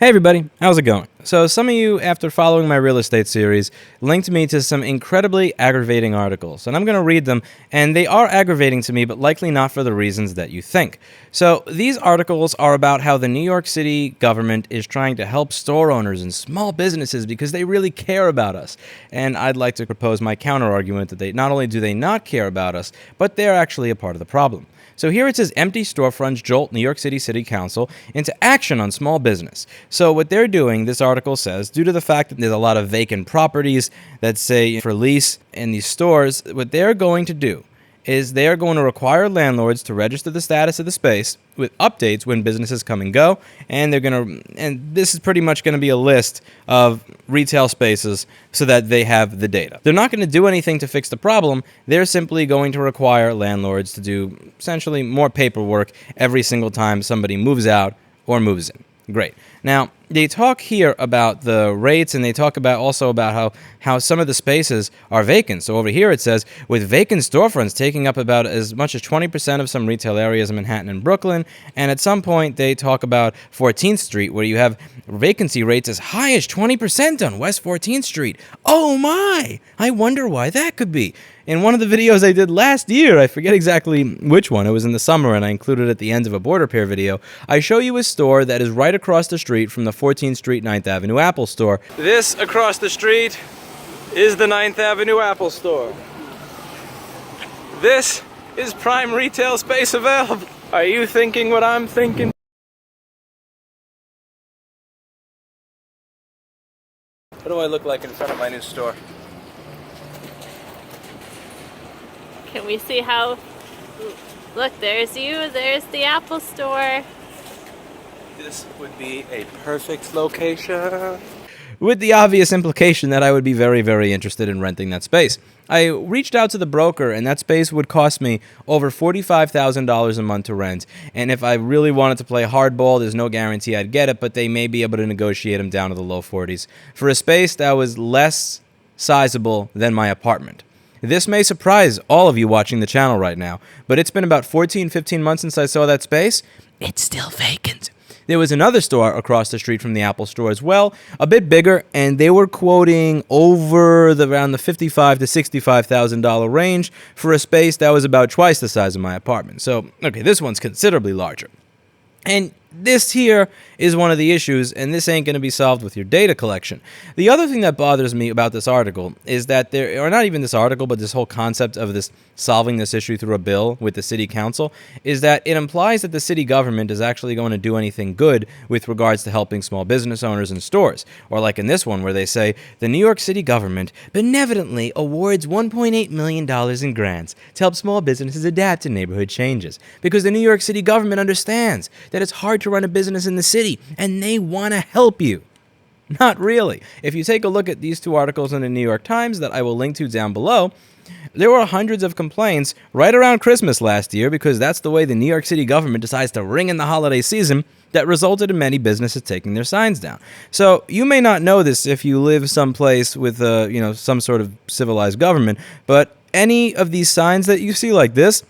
Hey everybody, how's it going? So some of you, after following my real estate series, linked me to some incredibly aggravating articles, and I'm going to read them, and they are aggravating to me, but likely not for the reasons that you think. So these articles are about how the New York City government is trying to help store owners and small businesses because they really care about us. And I'd like to propose my counter-argument that they not only do they not care about us, but they're actually a part of the problem. So here it says, empty storefronts jolt New York City Council into action on small business. So what they're doing, this article says, due to the fact that there's a lot of vacant properties that say for lease in these stores, what they're going to do is they're going to require landlords to register the status of the space with updates when businesses come and go, and this is pretty much going to be a list of retail spaces so that they have the data. They're not going to do anything to fix the problem. They're simply going to require landlords to do essentially more paperwork every single time somebody moves out or moves in. Great. Now, they talk here about the rates, and they talk also about how some of the spaces are vacant. So over here it says, with vacant storefronts taking up about as much as 20% of some retail areas in Manhattan and Brooklyn, and at some point they talk about 14th Street, where you have vacancy rates as high as 20% on West 14th Street. Oh my! I wonder why that could be. In one of the videos I did last year, I forget exactly which one, it was in the summer and I included it at the end of a border repair video, I show you a store that is right across the street from the 14th Street 9th Avenue Apple store. This across the street is the 9th Avenue Apple store. This is prime retail space available. Are you thinking what I'm thinking? What do I look like in front of my new store? Can we see how... Look, there's you, there's the Apple store. This would be a perfect location. With the obvious implication that I would be very, very interested in renting that space. I reached out to the broker, and that space would cost me over $45,000 a month to rent. And if I really wanted to play hardball, there's no guarantee I'd get it, but they may be able to negotiate them down to the low 40s for a space that was less sizable than my apartment. This may surprise all of you watching the channel right now, but it's been about 15 months since I saw that space. It's still vacant. There was another store across the street from the Apple store as well, a bit bigger, and they were quoting around the $55,000 to $65,000 range for a space that was about twice the size of my apartment. So, okay, this one's considerably larger. And this here is one of the issues, and this ain't going to be solved with your data collection. The other thing that bothers me about this article is that or not even this article, but this whole concept of this solving this issue through a bill with the city council, is that it implies that the city government is actually going to do anything good with regards to helping small business owners and stores. Or like in this one where they say, the New York City government benevolently awards $1.8 million in grants to help small businesses adapt to neighborhood changes. Because the New York City government understands that it's hard to run a business in the city, and they want to help you. Not really. If you take a look at these two articles in the New York Times that I will link to down below, there were hundreds of complaints right around Christmas last year, because that's the way the New York City government decides to ring in the holiday season, that resulted in many businesses taking their signs down. So you may not know this if you live someplace with some sort of civilized government, but any of these signs that you see like this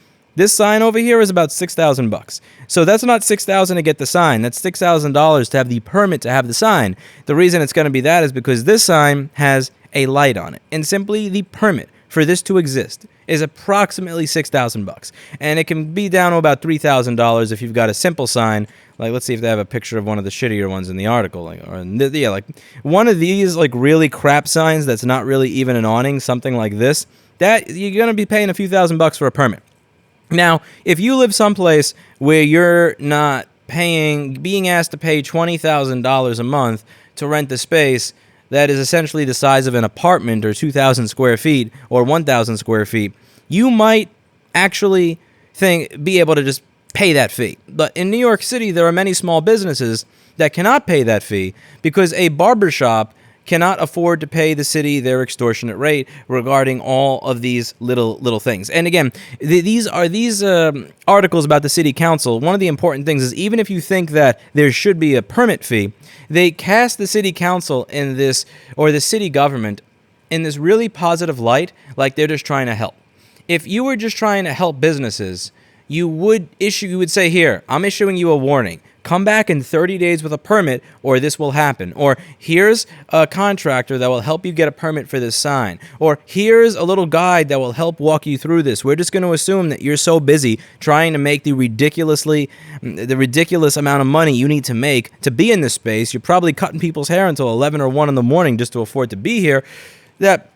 sign over here is about $6,000. So that's not $6,000 to get the sign. That's $6,000 to have the permit to have the sign. The reason it's going to be that is because this sign has a light on it, and simply the permit for this to exist is approximately $6,000. And it can be down to about $3,000 if you've got a simple sign. Like, let's see if they have a picture of one of the shittier ones in the article. Like one of these like really crap signs that's not really even an awning, something like this, that you're going to be paying a few $1,000s for a permit. Now, if you live someplace where you're not being asked to pay $20,000 a month to rent the space that is essentially the size of an apartment, or 2,000 square feet or 1,000 square feet, you might actually be able to just pay that fee. But in New York City, there are many small businesses that cannot pay that fee because a barbershop cannot afford to pay the city their extortionate rate regarding all of these little things. And again, these articles about the city council. One of the important things is, even if you think that there should be a permit fee, they cast the city council in this, or the city government, in this really positive light, like they're just trying to help. If you were just trying to help businesses, you would say, here, I'm issuing you a warning. Come back in 30 days with a permit or this will happen. Or here's a contractor that will help you get a permit for this sign. Or here's a little guide that will help walk you through this. We're just going to assume that you're so busy trying to make the ridiculous amount of money you need to make to be in this space. You're probably cutting people's hair until 11 or 1 in the morning just to afford to be here. That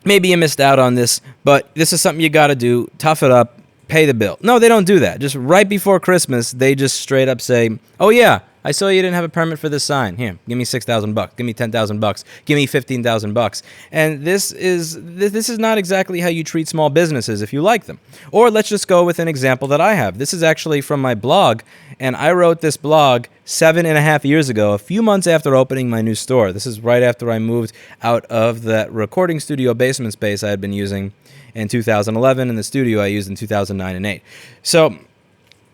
maybe you missed out on this, but this is something you got to do. Tough it up. Pay the bill. No, they don't do that. Just right before Christmas, they just straight up say, oh yeah, I saw you didn't have a permit for this sign. Here, give me $6,000. Give me $10,000. Give me $15,000. And this is not exactly how you treat small businesses if you like them. Or let's just go with an example that I have. This is actually from my blog, and I wrote this blog 7.5 years ago, a few months after opening my new store. This is right after I moved out of that recording studio basement space I had been using in 2011 and the studio I used in 2009 and 8. So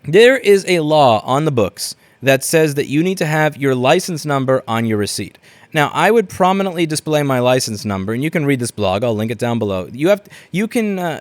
there is a law on the books that says that you need to have your license number on your receipt. Now, I would prominently display my license number, and you can read this blog. I'll link it down below. You can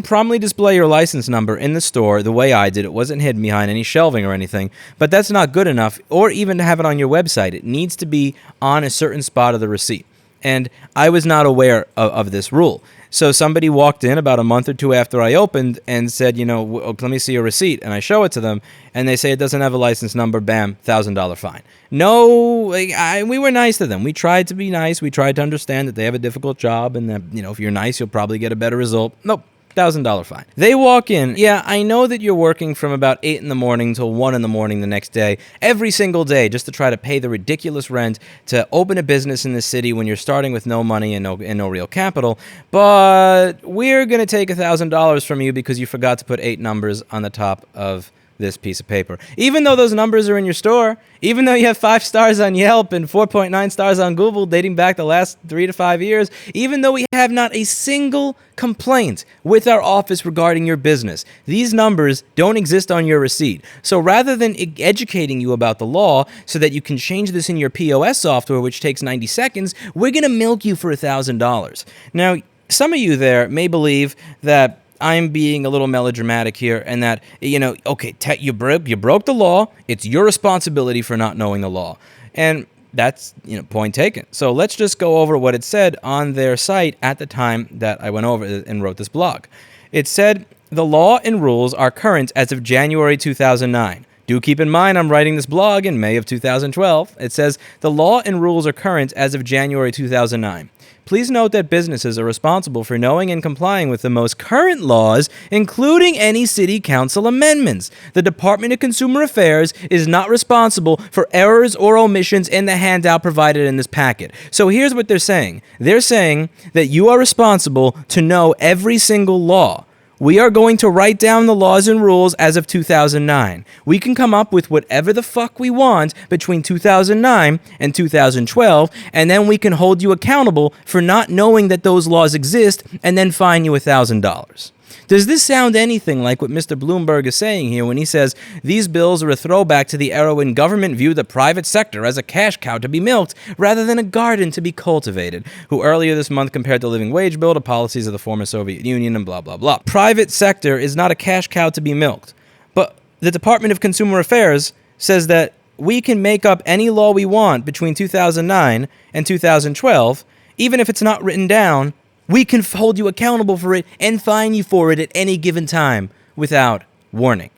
prominently display your license number in the store the way I did. It wasn't hidden behind any shelving or anything, but that's not good enough, or even to have it on your website. It needs to be on a certain spot of the receipt. And I was not aware of this rule. So somebody walked in about a month or two after I opened and said, let me see your receipt. And I show it to them, and they say it doesn't have a license number. Bam, $1,000 fine. No, we were nice to them. We tried to be nice. We tried to understand that they have a difficult job and that, if you're nice, you'll probably get a better result. Nope. $1,000 fine. They walk in. Yeah, I know that you're working from about 8 in the morning till 1 in the morning the next day, every single day, just to try to pay the ridiculous rent to open a business in the city when you're starting with no money and no real capital. But we're going to take $1,000 from you because you forgot to put 8 numbers on the top of this piece of paper. Even though those numbers are in your store, even though you have 5 stars on Yelp and 4.9 stars on Google dating back the last 3 to 5 years, even though we have not a single complaint with our office regarding your business, these numbers don't exist on your receipt. So rather than educating you about the law so that you can change this in your POS software, which takes 90 seconds, we're going to milk you for $1,000. Now, some of you there may believe that I'm being a little melodramatic here, and that, okay, you broke the law. It's your responsibility for not knowing the law. And that's, point taken. So let's just go over what it said on their site at the time that I went over and wrote this blog. It said, the law and rules are current as of January 2009. Do keep in mind I'm writing this blog in May of 2012. It says, the law and rules are current as of January 2009. Please note that businesses are responsible for knowing and complying with the most current laws, including any city council amendments. The Department of Consumer Affairs is not responsible for errors or omissions in the handout provided in this packet. So here's what they're saying. They're saying that you are responsible to know every single law. We are going to write down the laws and rules as of 2009. We can come up with whatever the fuck we want between 2009 and 2012, and then we can hold you accountable for not knowing that those laws exist and then fine you $1,000. Does this sound anything like what Mr. Bloomberg is saying here when he says these bills are a throwback to the era when government viewed the private sector as a cash cow to be milked rather than a garden to be cultivated, who earlier this month compared the living wage bill to policies of the former Soviet Union and blah, blah, blah. Private sector is not a cash cow to be milked. But the Department of Consumer Affairs says that we can make up any law we want between 2009 and 2012, even if it's not written down. We can hold you accountable for it and fine you for it at any given time without warning.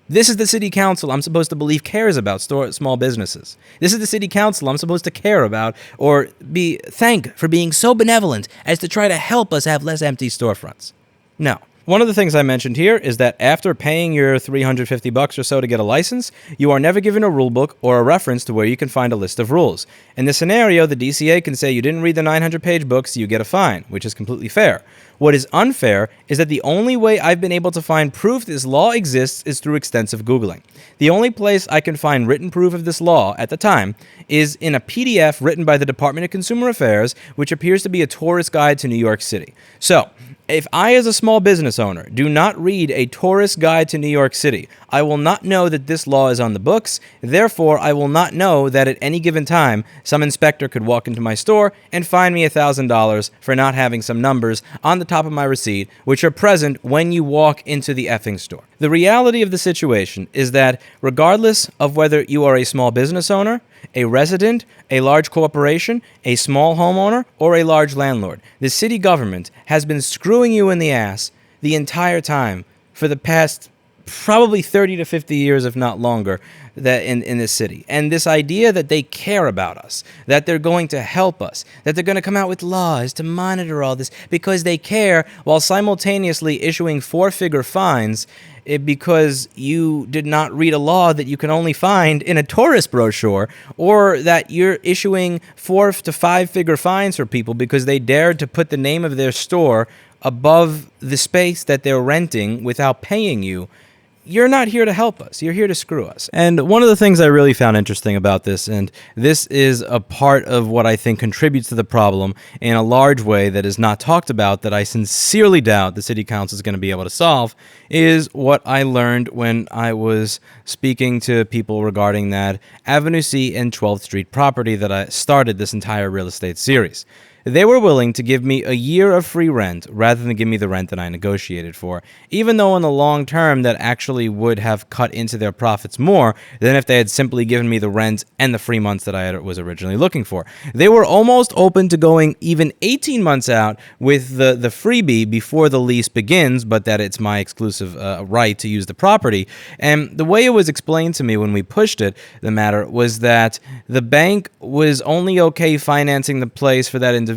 This is the city council I'm supposed to believe cares about small businesses. This is the city council I'm supposed to care about or be thank for being so benevolent as to try to help us have less empty storefronts. No. One of the things I mentioned here is that after paying your $350 or so to get a license, you are never given a rule book or a reference to where you can find a list of rules. In this scenario, the DCA can say you didn't read the 900-page book, so you get a fine, which is completely fair. What is unfair is that the only way I've been able to find proof this law exists is through extensive Googling. The only place I can find written proof of this law at the time is in a PDF written by the Department of Consumer Affairs, which appears to be a tourist guide to New York City. So, If I, as a small business owner, do not read a tourist guide to New York City, I will not know that this law is on the books. Therefore, I will not know that at any given time, some inspector could walk into my store and fine me $1,000 for not having some numbers on the top of my receipt, which are present when you walk into the effing store. The reality of the situation is that regardless of whether you are a small business owner, a resident, a large corporation, a small homeowner, or a large landlord, the city government has been screwing you in the ass the entire time for the past probably 30 to 50 years, if not longer, that in this city. And this idea that they care about us, that they're going to help us, that they're going to come out with laws to monitor all this because they care, while simultaneously issuing four-figure fines because you did not read a law that you can only find in a tourist brochure, or that you're issuing 4 to 5-figure fines for people because they dared to put the name of their store above the space that they're renting without paying you. You're not here to help us. You're here to screw us. And one of the things I really found interesting about this, and this is a part of what I think contributes to the problem in a large way that is not talked about, that I sincerely doubt the city council is going to be able to solve, is what I learned when I was speaking to people regarding that Avenue C and 12th Street property that I started this entire real estate series. They were willing to give me a year of free rent rather than give me the rent that I negotiated for, even though in the long term that actually would have cut into their profits more than if they had simply given me the rent and the free months that I was originally looking for. They were almost open to going even 18 months out with the freebie before the lease begins, but that it's my exclusive right to use the property. And the way it was explained to me when we pushed it, the matter was that the bank was only okay financing the place for that individual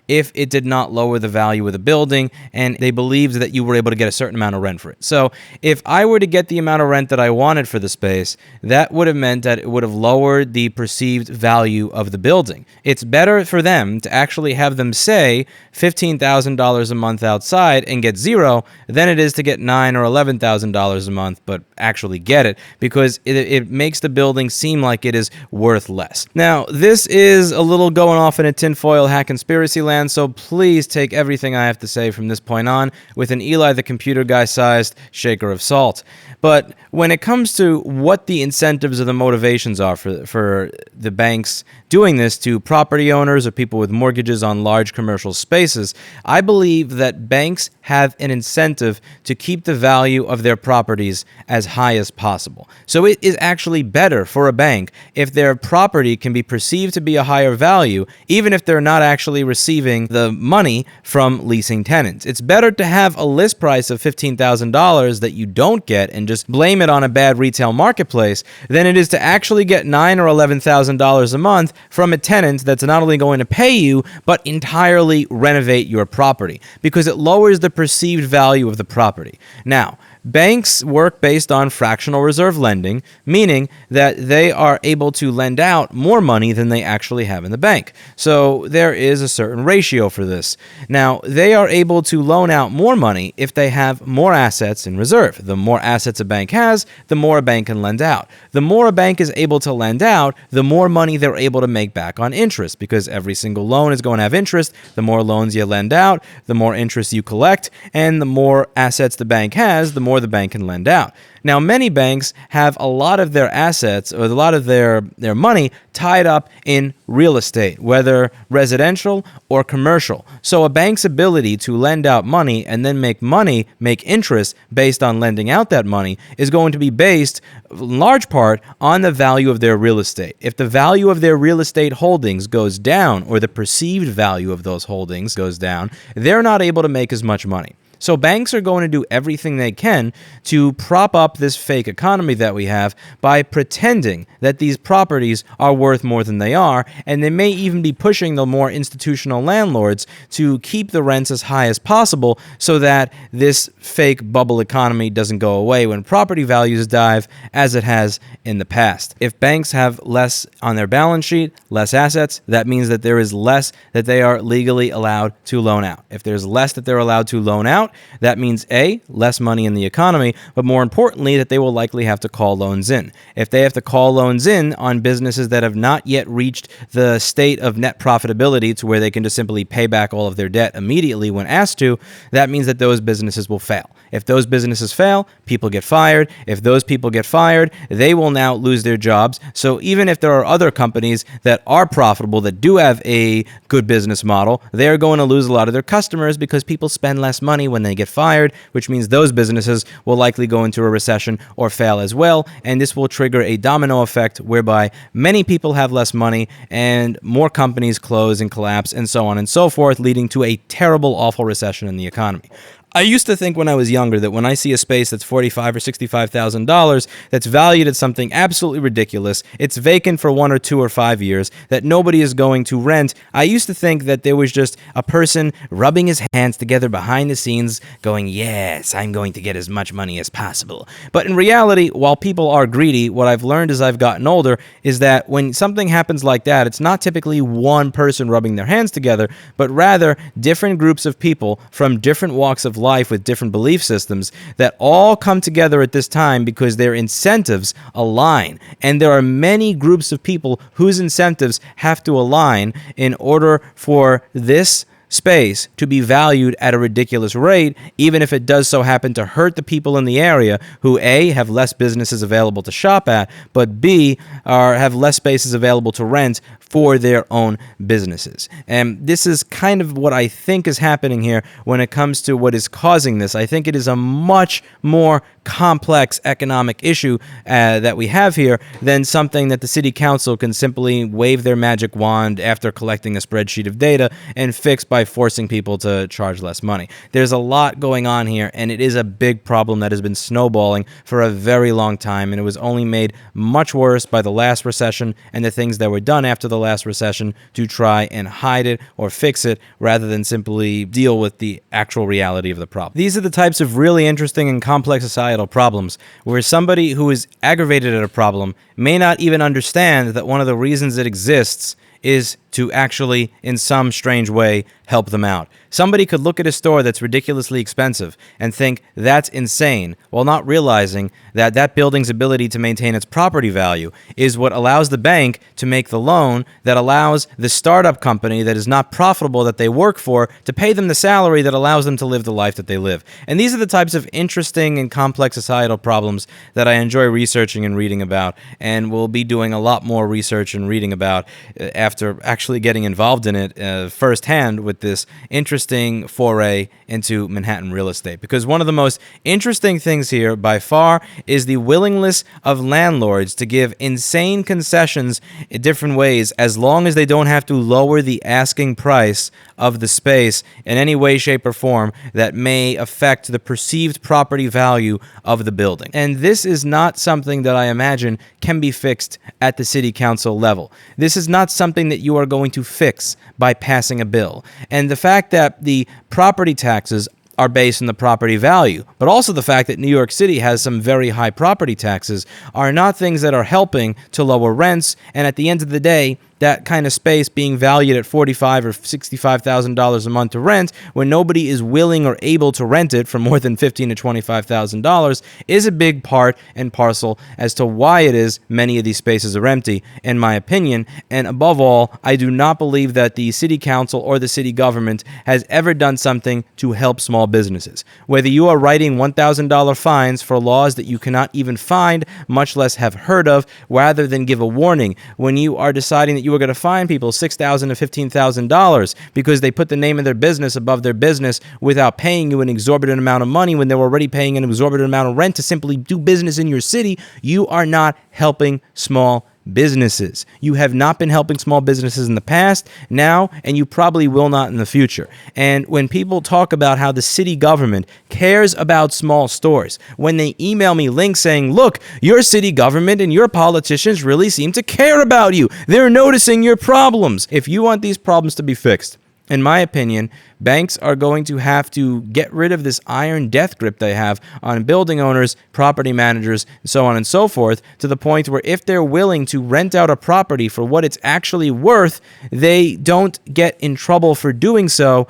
if it did not lower the value of the building, and they believed that you were able to get a certain amount of rent for it. So if I were to get the amount of rent that I wanted for the space, that would have meant that it would have lowered the perceived value of the building. It's better for them to actually have them say $15,000 a month outside and get zero than it is to get $9,000 or $11,000 a month but actually get it, because it makes the building seem like it is worth less. Now, this is a little going off in a tinfoil hat conspiracy land, so please take everything I have to say from this point on with an Eli the Computer Guy-sized shaker of salt. But when it comes to what the incentives or the motivations are for the banks doing this to property owners or people with mortgages on large commercial spaces, I believe that banks have an incentive to keep the value of their properties as high as possible. So it is actually better for a bank if their property can be perceived to be a higher value, even if they're not actually receiving the money from leasing tenants. It's better to have a list price of $15,000 that you don't get and just blame it on a bad retail marketplace than it is to actually get $9,000 or $11,000 a month from a tenant that's not only going to pay you, but entirely renovate your property, because it lowers the perceived value of the property. Now, banks work based on fractional reserve lending, meaning that they are able to lend out more money than they actually have in the bank. So there is a certain ratio for this. Now, they are able to loan out more money if they have more assets in reserve. The more assets a bank has, the more a bank can lend out. The more a bank is able to lend out, the more money they're able to make back on interest, because every single loan is going to have interest. The more loans you lend out, the more interest you collect, and the more assets the bank has, the more the bank can lend out. Now, many banks have a lot of their assets or a lot of their money tied up in real estate, whether residential or commercial. So a bank's ability to lend out money and then make interest based on lending out that money is going to be based in large part on the value of their real estate. If the value of their real estate holdings goes down, or the perceived value of those holdings goes down, they're not able to make as much money. So banks are going to do everything they can to prop up this fake economy that we have by pretending that these properties are worth more than they are, and they may even be pushing the more institutional landlords to keep the rents as high as possible so that this fake bubble economy doesn't go away when property values dive, as it has in the past. If banks have less on their balance sheet, less assets, that means that there is less that they are legally allowed to loan out. If there's less that they're allowed to loan out, out, that means A, less money in the economy, but more importantly, that they will likely have to call loans in. If they have to call loans in on businesses that have not yet reached the state of net profitability to where they can just simply pay back all of their debt immediately when asked to, that means that those businesses will fail. If those businesses fail, people get fired. If those people get fired, they will now lose their jobs. So even if there are other companies that are profitable, that do have a good business model, they're going to lose a lot of their customers because people spend less money when they get fired, which means those businesses will likely go into a recession or fail as well. And this will trigger a domino effect whereby many people have less money and more companies close and collapse and so on and so forth, leading to a terrible, awful recession in the economy. I used to think when I was younger that when I see a space that's $45,000 or $65,000 that's valued at something absolutely ridiculous, it's vacant for 1 or 2 or 5 years, that nobody is going to rent, I used to think that there was just a person rubbing his hands together behind the scenes going, yes, I'm going to get as much money as possible. But in reality, while people are greedy, what I've learned as I've gotten older is that when something happens like that, it's not typically one person rubbing their hands together, but rather different groups of people from different walks of life with different belief systems that all come together at this time because their incentives align. And there are many groups of people whose incentives have to align in order for this space to be valued at a ridiculous rate, even if it does so happen to hurt the people in the area who A, have less businesses available to shop at, but B, have less spaces available to rent for their own businesses. And this is kind of what I think is happening here when it comes to what is causing this. I think it is a much more complex economic issue that we have here than something that the city council can simply wave their magic wand after collecting a spreadsheet of data and fix by forcing people to charge less money. There's a lot going on here, and it is a big problem that has been snowballing for a very long time, and it was only made much worse by the last recession and the things that were done after the last recession to try and hide it or fix it rather than simply deal with the actual reality of the problem. These are the types of really interesting and complex societal problems where somebody who is aggravated at a problem may not even understand that one of the reasons it exists is to actually, in some strange way, help them out. Somebody could look at a store that's ridiculously expensive and think that's insane, while not realizing that that building's ability to maintain its property value is what allows the bank to make the loan that allows the startup company that is not profitable that they work for to pay them the salary that allows them to live the life that they live. And these are the types of interesting and complex societal problems that I enjoy researching and reading about, and will be doing a lot more research and reading about after actually getting involved in it firsthand with this interesting foray into Manhattan real estate. Because one of the most interesting things here by far is the willingness of landlords to give insane concessions in different ways as long as they don't have to lower the asking price of the space in any way, shape, or form that may affect the perceived property value of the building. And this is not something that I imagine can be fixed at the city council level. This is not something that you are going to fix by passing a bill. And the fact that the property taxes are based on the property value, but also the fact that New York City has some very high property taxes are not things that are helping to lower rents. And at the end of the day, that kind of space being valued at $45,000 or $65,000 a month to rent, when nobody is willing or able to rent it for more than $15,000 to $25,000, is a big part and parcel as to why it is many of these spaces are empty, in my opinion. And above all, I do not believe that the city council or the city government has ever done something to help small businesses. Whether you are writing $1,000 fines for laws that you cannot even find, much less have heard of, rather than give a warning when you are deciding that you are going to fine people $6,000 to $15,000 because they put the name of their business above their business without paying you an exorbitant amount of money when they're already paying an exorbitant amount of rent to simply do business in your city. You are not helping small businesses. You have not been helping small businesses in the past, now, and you probably will not in the future. And when people talk about how the city government cares about small stores, when they email me links saying, look, your city government and your politicians really seem to care about you. They're noticing your problems. If you want these problems to be fixed, in my opinion, banks are going to have to get rid of this iron death grip they have on building owners, property managers, and so on and so forth, to the point where if they're willing to rent out a property for what it's actually worth, they don't get in trouble for doing so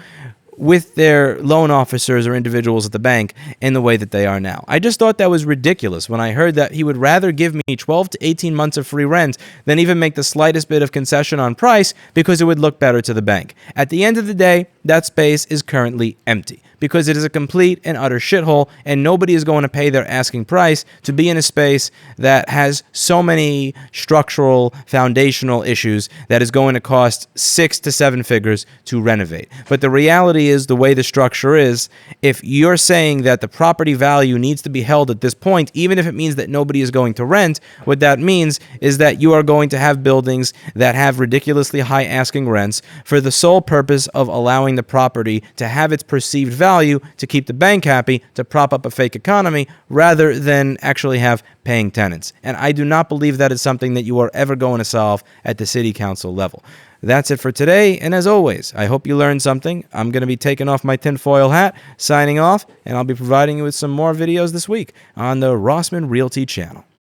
with their loan officers or individuals at the bank in the way that they are now. I just thought that was ridiculous when I heard that he would rather give me 12 to 18 months of free rent than even make the slightest bit of concession on price because it would look better to the bank. At the end of the day, that space is currently empty because it is a complete and utter shithole, and nobody is going to pay their asking price to be in a space that has so many structural, foundational issues that is going to cost 6 to 7 figures to renovate. But the reality is, the way the structure is, if you're saying that the property value needs to be held at this point, even if it means that nobody is going to rent, what that means is that you are going to have buildings that have ridiculously high asking rents for the sole purpose of allowing the property to have its perceived value to keep the bank happy, to prop up a fake economy, rather than actually have paying tenants. And I do not believe that is something that you are ever going to solve at the city council level. That's it for today, and as always, I hope you learned something. I'm going to be taking off my tinfoil hat, signing off, and I'll be providing you with some more videos this week on the Rossman Realty channel.